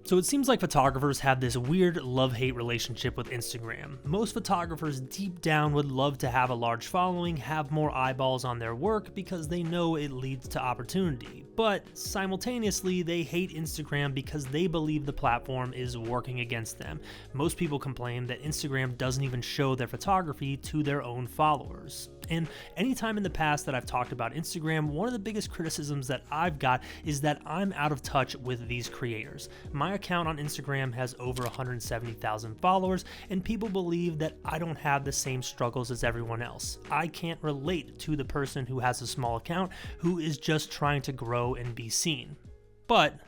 So it seems like photographers have this weird love-hate relationship with Instagram. Most photographers deep down would love to have a large following, have more eyeballs on their work because they know it leads to opportunity. But simultaneously, they hate Instagram because they believe the platform is working against them. Most people complain that Instagram doesn't even show their photography to their own followers. And anytime in the past that I've talked about Instagram, one of the biggest criticisms that I've got is that I'm out of touch with these creators. My account on Instagram has over 170,000 followers, and people believe that I don't have the same struggles as everyone else. I can't relate to the person who has a small account who is just trying to grow and be seen. But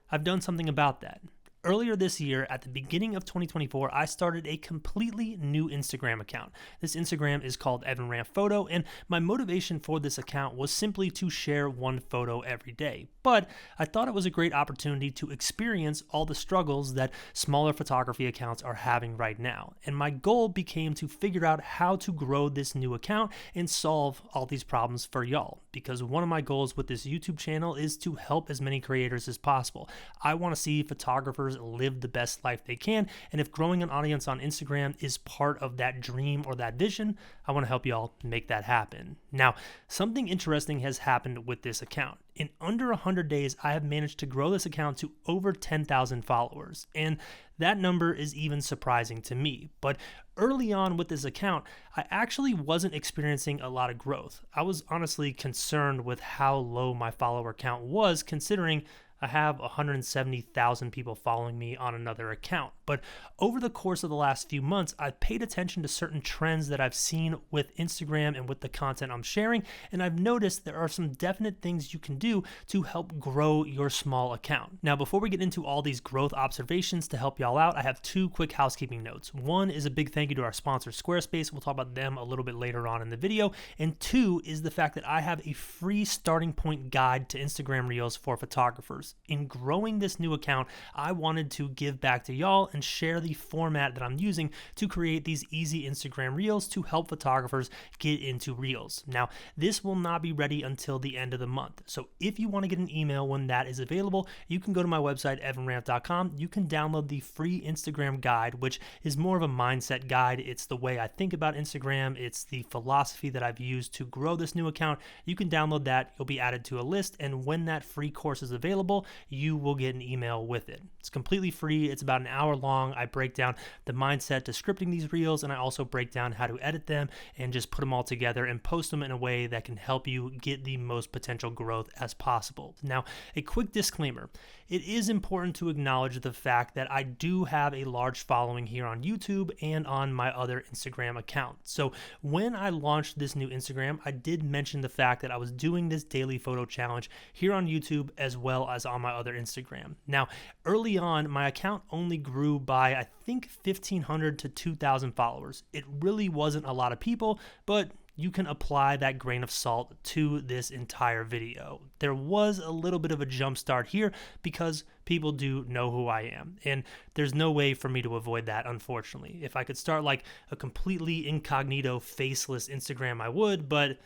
I've done something about that. Earlier this year, at the beginning of 2024, I started a completely new Instagram account. This Instagram is called Evan Ranft Photo, and my motivation for this account was simply to share one photo every day. But I thought it was a great opportunity to experience all the struggles that smaller photography accounts are having right now. And my goal became to figure out how to grow this new account and solve all these problems for y'all. Because one of my goals with this YouTube channel is to help as many creators as possible. I want to see photographers live the best life they can, and if growing an audience on Instagram is part of that dream or that vision, I want to help y'all make that happen. Now, something interesting has happened with this account. In under 100 days, I have managed to grow this account to over 10,000 followers, and that number is even surprising to me. But early on with this account, I actually wasn't experiencing a lot of growth. I was honestly concerned with how low my follower count was, considering I have 170,000 people following me on another account. But over the course of the last few months, I've paid attention to certain trends that I've seen with Instagram and with the content I'm sharing, and I've noticed there are some definite things you can do to help grow your small account. Now, before we get into all these growth observations to help y'all out, I have two quick housekeeping notes. One is a big thank you to our sponsor, Squarespace. We'll talk about them a little bit later on in the video. And two is the fact that I have a free starting point guide to Instagram Reels for photographers. In growing this new account, I wanted to give back to y'all and share the format that I'm using to create these easy Instagram Reels to help photographers get into Reels. Now, this will not be ready until the end of the month. So if you want to get an email when that is available, you can go to my website, evanranft.com. You can download the free Instagram guide, which is more of a mindset guide. It's the way I think about Instagram. It's the philosophy that I've used to grow this new account. You can download that. You'll be added to a list. And when that free course is available, you will get an email with it. It's completely free. It's about an hour long. I break down the mindset to scripting these reels, and I also break down how to edit them and just put them all together and post them in a way that can help you get the most potential growth as possible. Now, a quick disclaimer. It is important to acknowledge the fact that I do have a large following here on YouTube and on my other Instagram account. So when I launched this new Instagram, I did mention the fact that I was doing this daily photo challenge here on YouTube as well as on my other Instagram. Now, early on, my account only grew by, I think, 1,500 to 2,000 followers. It really wasn't a lot of people, but you can apply that grain of salt to this entire video. There was a little bit of a jump start here because people do know who I am, and there's no way for me to avoid that, unfortunately. If I could start like a completely incognito, faceless Instagram, I would, but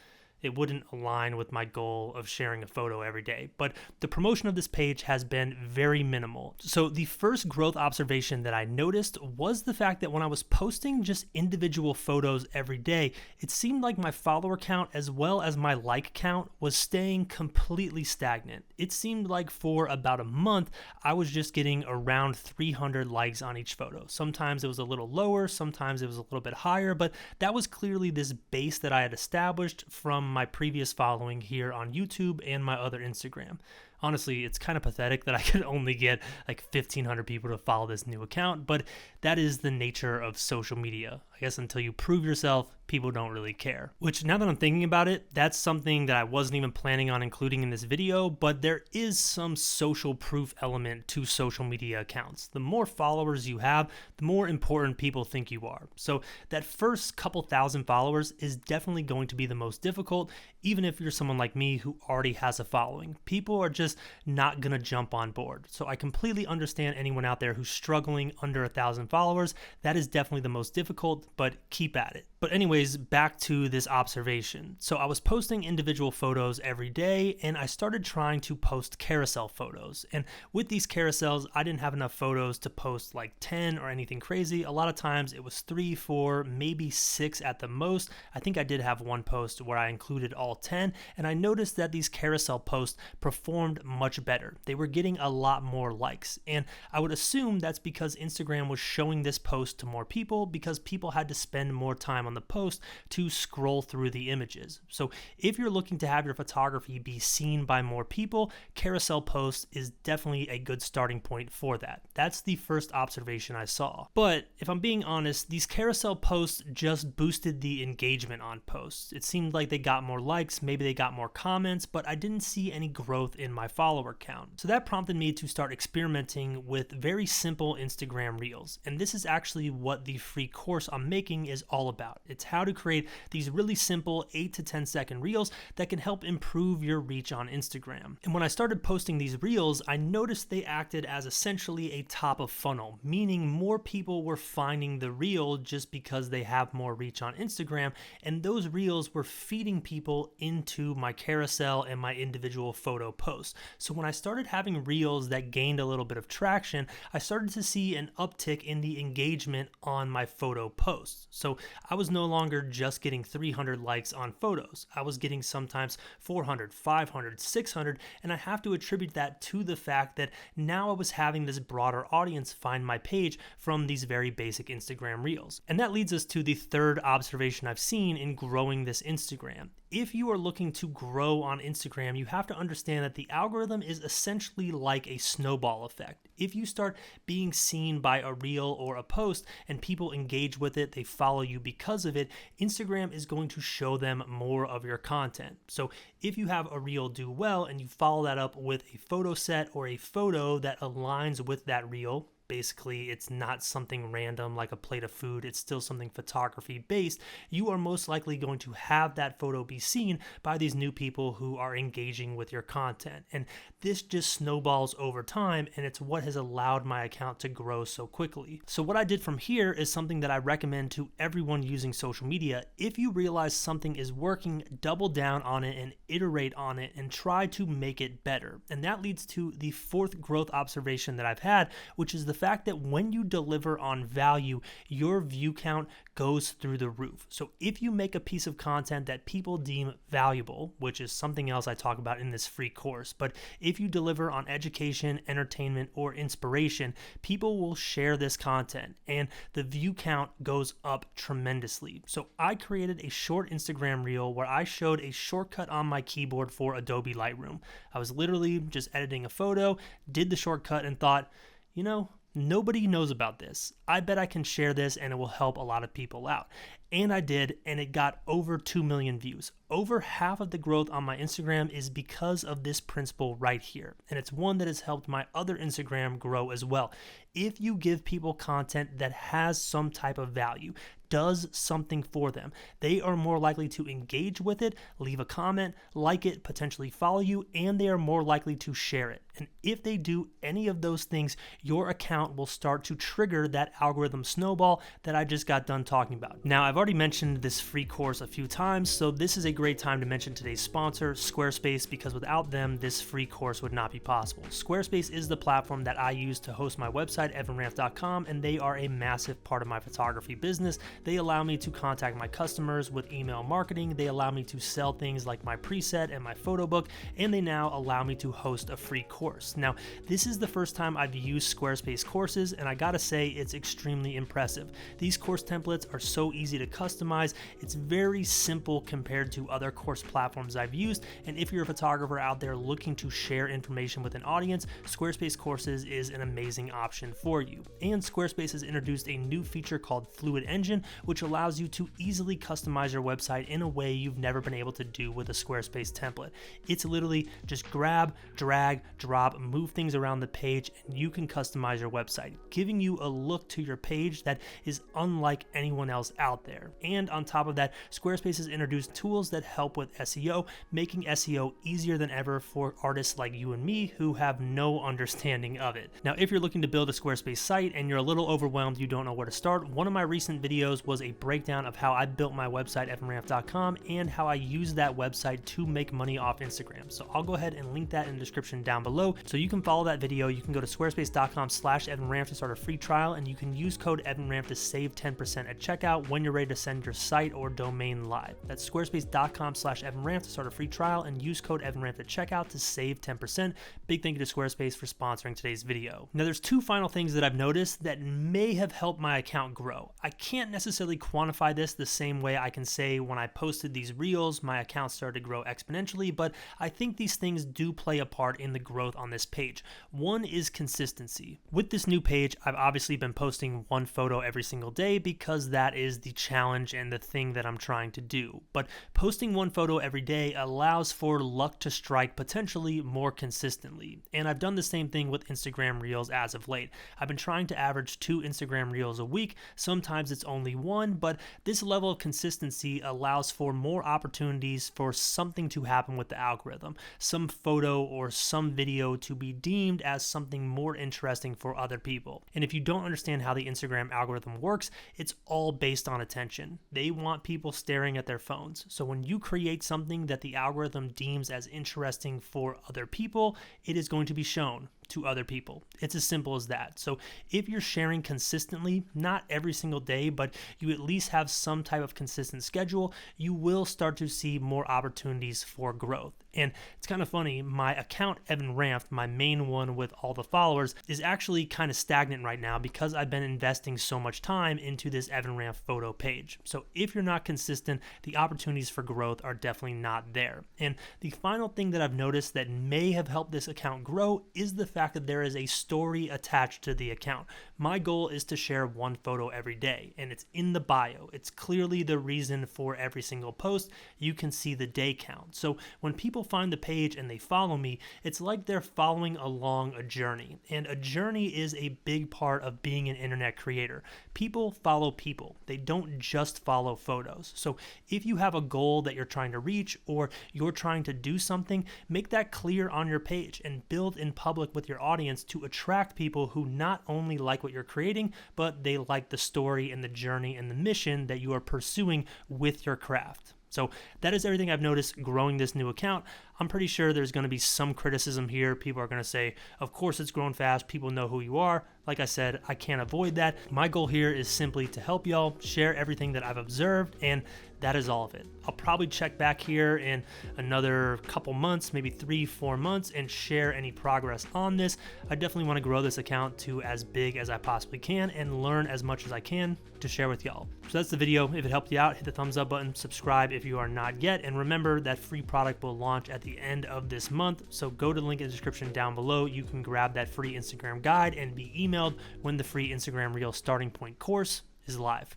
it wouldn't align with my goal of sharing a photo every day. But the promotion of this page has been very minimal. So the first growth observation that I noticed was the fact that when I was posting just individual photos every day, it seemed like my follower count as well as my like count was staying completely stagnant. It seemed like for about a month, I was just getting around 300 likes on each photo. Sometimes it was a little lower, sometimes it was a little bit higher, but that was clearly this base that I had established from my previous following here on YouTube and my other Instagram. Honestly, it's kind of pathetic that I could only get like 1,500 people to follow this new account, but that is the nature of social media. I guess until you prove yourself, people don't really care. Which, now that I'm thinking about it, that's something that I wasn't even planning on including in this video, but there is some social proof element to social media accounts. The more followers you have, the more important people think you are. So that first couple thousand followers is definitely going to be the most difficult, even if you're someone like me who already has a following. People are just not gonna jump on board. So I completely understand anyone out there who's struggling under 1,000 followers. That is definitely the most difficult. but keep at it. But anyways, back to this observation. So I was posting individual photos every day, and I started trying to post carousel photos. And with these carousels, I didn't have enough photos to post like 10 or anything crazy. A lot of times it was 3, 4, maybe 6 at the most. I think I did have one post where I included all 10, and I noticed that these carousel posts performed much better. They were getting a lot more likes, and I would assume that's because Instagram was showing this post to more people because people had to spend more time on the post to scroll through the images. So if you're looking to have your photography be seen by more people, carousel posts is definitely a good starting point for that. That's the first observation I saw. But if I'm being honest, these carousel posts just boosted the engagement on posts. It seemed like they got more likes, maybe they got more comments, but I didn't see any growth in my follower count. So that prompted me to start experimenting with very simple Instagram Reels. And this is actually what the free course I'm making is all about. It's how to create these really simple 8 to 10 second reels that can help improve your reach on Instagram. And when I started posting these reels, I noticed they acted as essentially a top of funnel, meaning more people were finding the reel just because they have more reach on Instagram, and those reels were feeding people into my carousel and my individual photo posts. So when I started having reels that gained a little bit of traction, I started to see an uptick in the engagement on my photo posts. So I was no longer just getting 300 likes on photos. I was getting sometimes 400, 500, 600, and I have to attribute that to the fact that now I was having this broader audience find my page from these very basic Instagram Reels. And that leads us to the third observation I've seen in growing this Instagram. If you are looking to grow on Instagram, you have to understand that the algorithm is essentially like a snowball effect. If you start being seen by a reel or a post and people engage with it, they follow you because of it, Instagram is going to show them more of your content. So if you have a reel do well and you follow that up with a photo set or a photo that aligns with that reel, basically it's not something random like a plate of food, it's still something photography based, you are most likely going to have that photo be seen by these new people who are engaging with your content. And this just snowballs over time, and it's what has allowed my account to grow so quickly. So what I did from here is something that I recommend to everyone using social media. If you realize something is working, double down on it and iterate on it and try to make it better. And that leads to the fourth growth observation that I've had, which is the fact that when you deliver on value, your view count goes through the roof. So if you make a piece of content that people deem valuable, which is something else I talk about in this free course, but if you deliver on education, entertainment, or inspiration, people will share this content and the view count goes up tremendously. So I created a short Instagram reel where I showed a shortcut on my keyboard for Adobe Lightroom. I was literally just editing a photo, did the shortcut, and thought, you know, nobody knows about this. I bet I can share this and it will help a lot of people out. And I did, and it got over 2 million views. Over half of the growth on my Instagram is because of this principle right here. And it's one that has helped my other Instagram grow as well. If you give people content that has some type of value, does something for them, they are more likely to engage with it, leave a comment, like it, potentially follow you, and they are more likely to share it. And if they do any of those things, your account will start to trigger that algorithm snowball that I just got done talking about. Now, I've already mentioned this free course a few times, so this is a great time to mention today's sponsor, Squarespace, because without them, this free course would not be possible. Squarespace is the platform that I use to host my website, evanranth.com, and they are a massive part of my photography business. They allow me to contact my customers with email marketing. They allow me to sell things like my preset and my photo book, and they now allow me to host a free course. Now, this is the first time I've used Squarespace courses, and I gotta say, it's extremely impressive. These course templates are so easy to customize. It's very simple compared to other course platforms I've used, and if you're a photographer out there looking to share information with an audience, Squarespace courses is an amazing option for you. And Squarespace has introduced a new feature called Fluid Engine, which allows you to easily customize your website in a way you've never been able to do with a Squarespace template. It's literally just grab, drag, drop drop, move things around the page, and you can customize your website, giving you a look to your page that is unlike anyone else out there. And on top of that, Squarespace has introduced tools that help with SEO, making SEO easier than ever for artists like you and me who have no understanding of it. Now, if you're looking to build a Squarespace site and you're a little overwhelmed, you don't know where to start, one of my recent videos was a breakdown of how I built my website, evanranft.com, and how I use that website to make money off Instagram. So I'll go ahead and link that in the description down below so you can follow that video. You can go to squarespace.com/evanranft to start a free trial, and you can use code evanranft to save 10% at checkout when you're ready to send your site or domain live. That's squarespace.com/evanranft to start a free trial and use code evanranft at checkout to save 10%. Big thank you to Squarespace for sponsoring today's video. Now, there's two final things that I've noticed that may have helped my account grow. I can't necessarily quantify this the same way I can say when I posted these reels, my account started to grow exponentially, but I think these things do play a part in the growth on this page. One is consistency. With this new page, I've obviously been posting one photo every single day because that is the challenge and the thing that I'm trying to do. But posting one photo every day allows for luck to strike potentially more consistently. And I've done the same thing with Instagram Reels as of late. I've been trying to average 2 Instagram Reels a week. Sometimes it's only 1, but this level of consistency allows for more opportunities for something to happen with the algorithm, some photo or some video to be deemed as something more interesting for other people. And if you don't understand how the Instagram algorithm works, it's all based on attention. They want people staring at their phones. So when you create something that the algorithm deems as interesting for other people, it is going to be shown to other people. It's as simple as that. So if you're sharing consistently, not every single day, but you at least have some type of consistent schedule, you will start to see more opportunities for growth. And it's kind of funny, my account, Evan Ranft, my main one with all the followers, is actually kind of stagnant right now because I've been investing so much time into this Evan Ranft photo page. So if you're not consistent, the opportunities for growth are definitely not there. And the final thing that I've noticed that may have helped this account grow is the fact that there is a story attached to the account. My goal is to share one photo every day, and it's in the bio. It's clearly the reason for every single post. You can see the day count. So when people find the page and they follow me, it's like they're following along a journey. And a journey is a big part of being an internet creator. People follow people. They don't just follow photos. So if you have a goal that you're trying to reach or you're trying to do something, make that clear on your page and build in public with your audience to attract people who not only like what you're creating, but they like the story and the journey and the mission that you are pursuing with your craft. So that is everything I've noticed growing this new account. I'm pretty sure there's going to be some criticism here. People are going to say, of course it's growing fast. People know who you are. Like I said, I can't avoid that. My goal here is simply to help y'all share everything that I've observed, and that is all of it. I'll probably check back here in another couple months, maybe 3-4 months, and share any progress on this. I definitely want to grow this account to as big as I possibly can and learn as much as I can to share with y'all. So that's the video. If it helped you out, hit the thumbs up button, subscribe if you are not yet, and remember that free product will launch at the end of this month. So go to the link in the description down below. You can grab that free Instagram guide and be emailed when the free Instagram Reel starting point course is live.